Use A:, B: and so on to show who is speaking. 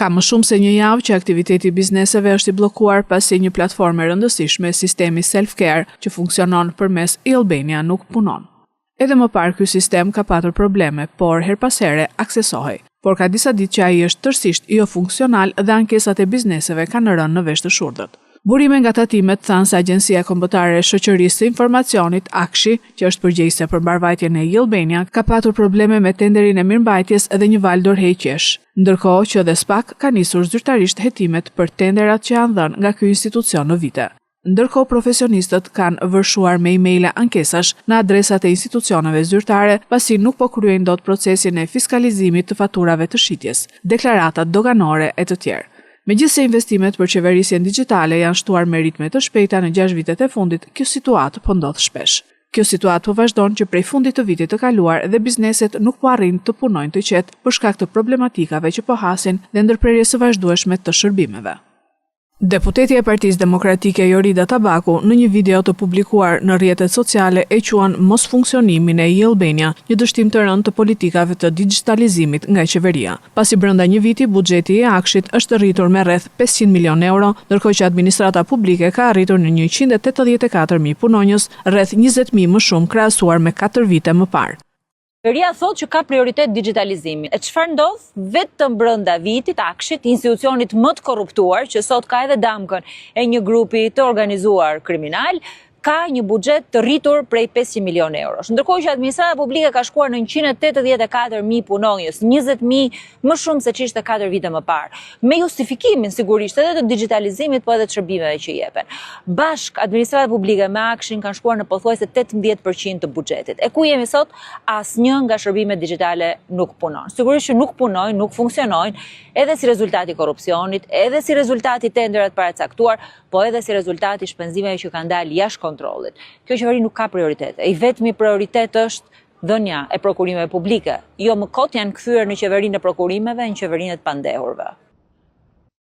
A: Ka më shumë se një javë që aktiviteti i bizneseve është i bllokuar pasi një platformë e rëndësishme, sistemi Self-Care, që funksionon përmes e-Albania nuk punon. Edhe më parë ky sistem ka patur probleme, por her pas here aksesohej. Por ka disa ditë që ai është tërësisht jo funksional dhe ankesat e bizneseve kanë rënë në vesh të shurdhët. Burime nga tatimet thanë se Agjencia Kombëtare e Shoqërisë së Informacionit, AKSHI, që është përgjegjëse për mbarvajtjen e e-Albania, ka patur probleme me tenderin e mirëmbajtjes dhe një val dorëheqjesh, ndërkohë që edhe SPAK ka nisur zyrtarisht hetimet për tenderat që janë dhënë nga ky institucion në vite. Ndërkohë profesionistët kanë vërshuar me emaila ankesash në adresat e institucioneve zyrtare, pasi nuk po kryejnë dot procesin e fiskalizimit të faturave të shitjes, deklaratat doganore e të tjerë. Megjithse investimet për qeverisjen digjitale janë shtuar me ritme të shpejta në 6 vitet e fundit, kjo situatë po ndodh shpesh. Kjo situatë po vazhdon që prej fundit të vitit të kaluar dhe bizneset nuk po arrin të punojnë të qetë për shkak të problematikave që po hasin dhe ndërprerjes së vazhdueshme të shërbimeve. Deputeti e Partisë Demokratike Jorida Tabaku në një video të publikuar në rrjetet sociale e quan mos funksionimin e e-Albania një dështim të rëndë të politikave të digitalizimit nga qeveria. Pasi brenda një viti buxheti i AKSHit është rritur me rreth 500 milion euro, ndërkohë që administrata publike ka arritur në 184.000 punonjës, rreth 20.000 më shumë krahasuar me 4 vite më parë.
B: Qeveria thotë që ka prioritet digitalizimin. E çfarë ndodh? Vetëm brenda vitit AKSHit, institucionit më të korruptuar, që sot ka edhe damkën e një grupi të organizuar kriminal, ka një buxhet të rritur prej 500 milion eurosh. Ndërkohë që administrata publike ka shkuar në 184.000 punonjës, 20.000 më shumë se ç'ishte 4 vite më parë, me justifikimin sigurisht edhe të digitalizimit, po edhe të shërbimeve që jepen. Bashk administrata publike me AKSHin kanë shkuar në pothuajse 18% të buxhetit. E ku jemi sot? Asnjë nga shërbimet digjitale nuk punon. Sigurisht që nuk punojnë, nuk funksionojnë, edhe si rezultati i korrupsionit, edhe si rezultati i tenderat paracaktuar, po edhe si rezultati i shpenzimeve që kanë dalë jashtë kontrollit. Kjo qeveri nuk ka prioritete. I vetmi prioritet është dhënia e prokurimeve publike. Jo më kot janë kthyer në qeverinë e prokurimeve, në qeverinë e të pandehurve.